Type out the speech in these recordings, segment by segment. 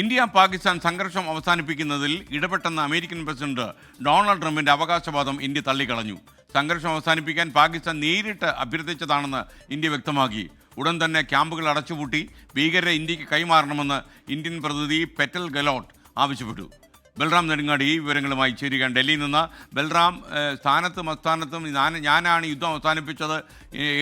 India Pakistan സംഘർഷം അവസാനിപ്പിക്കുന്നതിൽ ഇടപെട്ടെന്ന American president Donald ട്രംപിന്റെ അവകാശവാദം ഇന്ത്യ തള്ളിക്കളഞ്ഞു. സംഘർഷം അവസാനിപ്പിക്കാൻ പാകിസ്ഥാൻ നേരിട്ട് അഭ്യർത്ഥിച്ചതാണെന്ന് ഇന്ത്യ വ്യക്തമാക്കി. ഉടൻ തന്നെ ക്യാമ്പുകൾ അടച്ചുപൂട്ടി ഭീകരരെ ഇന്ത്യക്ക് കൈമാറണമെന്ന് ഇന്ത്യൻ പ്രതിനിധി പെറ്റൽ ഗലോട്ട് ആവശ്യപ്പെട്ടു. ബൽറാം നെടുങ്ങാടി ഈ വിവരങ്ങളുമായി ചേരുകയാണ് ഡൽഹിയിൽ നിന്ന്. ബൽറാം, സ്ഥാനത്തും അസ്ഥാനത്തും ഞാനാണ് യുദ്ധം അവസാനിപ്പിച്ചത്,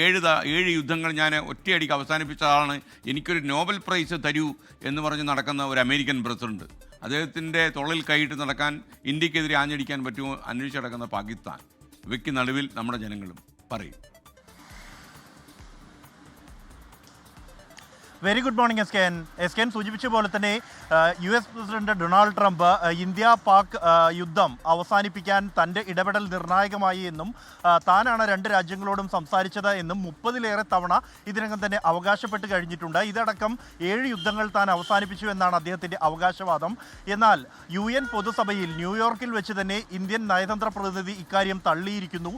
7 യുദ്ധങ്ങൾ ഞാൻ ഒറ്റയടിക്ക് അവസാനിപ്പിച്ചതാണ്, എനിക്കൊരു നോബൽ പ്രൈസ് തരൂ എന്ന് പറഞ്ഞ് നടക്കുന്ന ഒരു അമേരിക്കൻ പ്രസിഡന്റ്, അദ്ദേഹത്തിൻ്റെ തൊഴിൽ കൈയിട്ട് നടക്കാൻ ഇന്ത്യക്കെതിരെ ആഞ്ഞടിക്കാൻ പറ്റുമോ അന്വേഷിച്ച് നടക്കുന്ന പാകിസ്ഥാൻ, ഇവയ്ക്ക് നടുവിൽ നമ്മുടെ ജനങ്ങളും പറയും. Very good morning S K N സൂചിപ്പിച്ച പോലെ തന്നെ US president Donald Trump India Pak യുദ്ധം അവസാനിപ്പിക്കാൻ തൻ്റെ ഇടപെടൽ നിർണായകമായി എന്നും താനാണ് 2 രാജ്യങ്ങളോടും സംസാരിച്ചത് എന്നും 30-ലേറെ തവണ ഇതിനകം തന്നെ അവകാശപ്പെട്ട് കഴിഞ്ഞിട്ടുണ്ട്. ഇതടക്കം 7 യുദ്ധങ്ങൾ താൻ അവസാനിപ്പിച്ചു എന്നാണ് അദ്ദേഹത്തിൻ്റെ അവകാശവാദം. എന്നാൽ UN പൊതുസഭയിൽ ന്യൂയോർക്കിൽ വെച്ച് തന്നെ ഇന്ത്യൻ നയതന്ത്ര പ്രതിനിധി ഇക്കാര്യം തള്ളിയിരിക്കുന്നു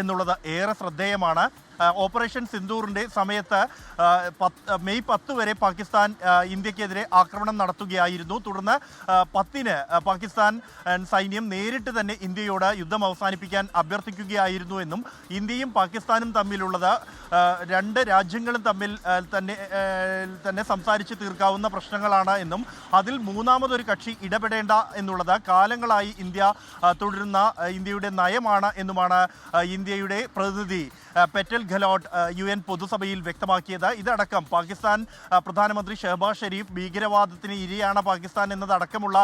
എന്നുള്ളത് ഏറെ ശ്രദ്ധേയമാണ്. ഓപ്പറേഷൻ സിന്ദൂറിൻ്റെ സമയത്ത് മെയ് 10 വരെ പാകിസ്ഥാൻ ഇന്ത്യക്കെതിരെ ആക്രമണം നടത്തുകയായിരുന്നു. തുടർന്ന് 10-ന് പാകിസ്ഥാൻ സൈന്യം നേരിട്ട് തന്നെ ഇന്ത്യയോട് യുദ്ധം അവസാനിപ്പിക്കാൻ അഭ്യർത്ഥിക്കുകയായിരുന്നു എന്നും ഇന്ത്യയും പാകിസ്ഥാനും തമ്മിലുള്ളത് 2 രാജ്യങ്ങളും തമ്മിൽ തന്നെ സംസാരിച്ച് തീർക്കാവുന്ന പ്രശ്നങ്ങളാണ് എന്നും അതിൽ മൂന്നാമതൊരു കക്ഷി ഇടപെടേണ്ട എന്നുള്ളത് കാലങ്ങളായി ഇന്ത്യ തുടരുന്ന ഇന്ത്യയുടെ നയമാണ് എന്നുമാണ് ഇന്ത്യയുടെ പ്രതിനിധി പെറ്റൽ ഗലോട്ട് UN പൊതുസഭയിൽ വ്യക്തമാക്കിയത്. ഇതടക്കം പാകിസ്ഥാൻ പ്രധാനമന്ത്രി ഷഹബാസ് ഷെരീഫ് ഭീകരവാദത്തിന് ഇരയാണ് പാകിസ്ഥാൻ എന്നതടക്കമുള്ള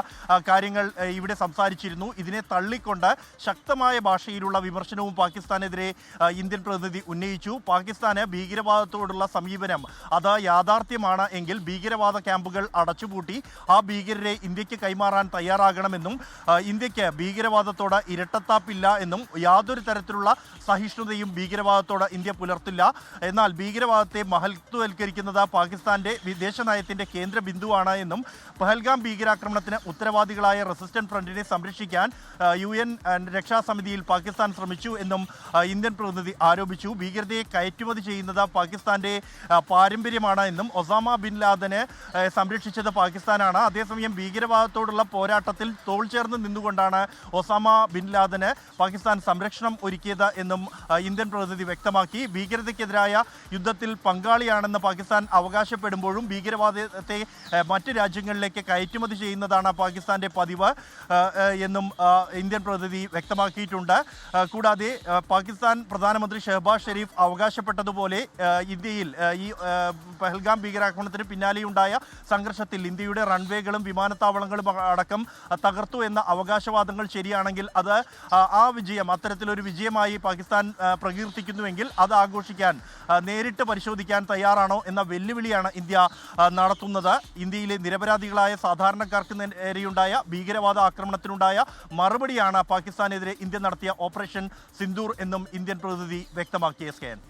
കാര്യങ്ങൾ ഇവിടെ സംസാരിച്ചിരുന്നു. ഇതിനെ തള്ളിക്കൊണ്ട് ശക്തമായ ഭാഷയിലുള്ള വിമർശനവും പാകിസ്ഥാനെതിരെ ഇന്ത്യൻ പ്രതിനിധി ഉന്നയിച്ചു. പാകിസ്ഥാന് ഭീകരവാദത്തോടുള്ള സമീപനം അത് യാഥാർത്ഥ്യമാണ് എങ്കിൽ ഭീകരവാദ ക്യാമ്പുകൾ അടച്ചുപൂട്ടി ആ ഭീകരരെ ഇന്ത്യക്ക് കൈമാറാൻ തയ്യാറാകണമെന്നും ഇന്ത്യക്ക് ഭീകരവാദത്തോട് ഇരട്ടത്താപ്പില്ല എന്നും യാതൊരു തരത്തിലുള്ള സഹിഷ്ണുതയും ഭീകരവാദത്തോട് ഇന്ത്യ പുലർത്തില്ല. എന്നാൽ ഭീകരവാദത്തെ മഹത്വവൽക്കരിക്കുന്നത് പാകിസ്ഥാന്റെ വിദേശ നയത്തിന്റെ കേന്ദ്ര ബിന്ദുവാണ് എന്നും പഹൽഗാം ഭീകരാക്രമണത്തിന് ഉത്തരവാദികളായ റെസിസ്റ്റന്റ് ഫ്രണ്ടിനെ സംരക്ഷിക്കാൻ UN രക്ഷാസമിതിയിൽ പാകിസ്ഥാൻ ശ്രമിച്ചു എന്നും ഇന്ത്യൻ പ്രതിനിധി ആരോപിച്ചു. ഭീകരതയെ കയറ്റുമതി ചെയ്യുന്നത് പാകിസ്ഥാന്റെ പാരമ്പര്യമാണ് എന്നും ഒസാമ ബിൻ ലാദനെ സംരക്ഷിച്ചത് പാകിസ്ഥാനാണ്. അതേസമയം ഭീകരവാദത്തോടുള്ള പോരാട്ടത്തിൽ തോൾ ചേർന്ന് നിന്നുകൊണ്ടാണ് ഒസാമ ബിൻ ലാദന് പാകിസ്ഥാൻ സംരക്ഷണം ഒരുക്കിയത് എന്നും ഇന്ത്യൻ പ്രതിനിധി വ്യക്തമാക്കി. ഭീകരതയ്ക്കെതിരായ യുദ്ധത്തിൽ പങ്കാളിയാണെന്ന് പാകിസ്ഥാൻ അവകാശപ്പെടുമ്പോഴും ഭീകരവാദത്തെ മറ്റ് രാജ്യങ്ങളിലേക്ക് കയറ്റുമതി ചെയ്യുന്നതാണ് പാകിസ്ഥാന്റെ പതിവ് എന്നും ഇന്ത്യൻ പ്രതിനിധി വ്യക്തമാക്കിയിട്ടുണ്ട്. കൂടാതെ പാകിസ്ഥാൻ പ്രധാനമന്ത്രി ഷഹബാസ് ഷെരീഫ് അവകാശപ്പെട്ടതുപോലെ ഇന്ത്യയിൽ ഈ പഹൽഗാം ഭീകരാക്രമണത്തിന് പിന്നാലെയുണ്ടായ സംഘർഷത്തിൽ ഇന്ത്യയുടെ റൺവേകളും വിമാനത്താവളങ്ങളും അടക്കം തകർത്തു എന്ന അവകാശവാദങ്ങൾ ശരിയാണെങ്കിൽ അത് ആ വിജയം അത്തരത്തിലൊരു വിജയമായി പാകിസ്ഥാൻ പ്രകീർത്തിക്കുന്നുവെങ്കിൽ അത് ആഘോഷിക്കാൻ നേരിട്ട് പരിശോധിക്കാൻ തയ്യാറാണോ എന്ന വെല്ലുവിളിയാണ് ഇന്ത്യ നടത്തുന്നത്. ഇന്ത്യയിലെ നിരപരാധികളായ സാധാരണക്കാർക്ക് നേരെയുണ്ടായ ഭീകരവാദ ആക്രമണത്തിനുണ്ടായ മറുപടിയാണ് പാകിസ്ഥാനെതിരെ ഇന്ത്യ നടത്തിയ ഓപ്പറേഷൻ സിന്ദൂർ എന്നും ഇന്ത്യൻ പ്രതിനിധി വ്യക്തമാക്കിയ SKN.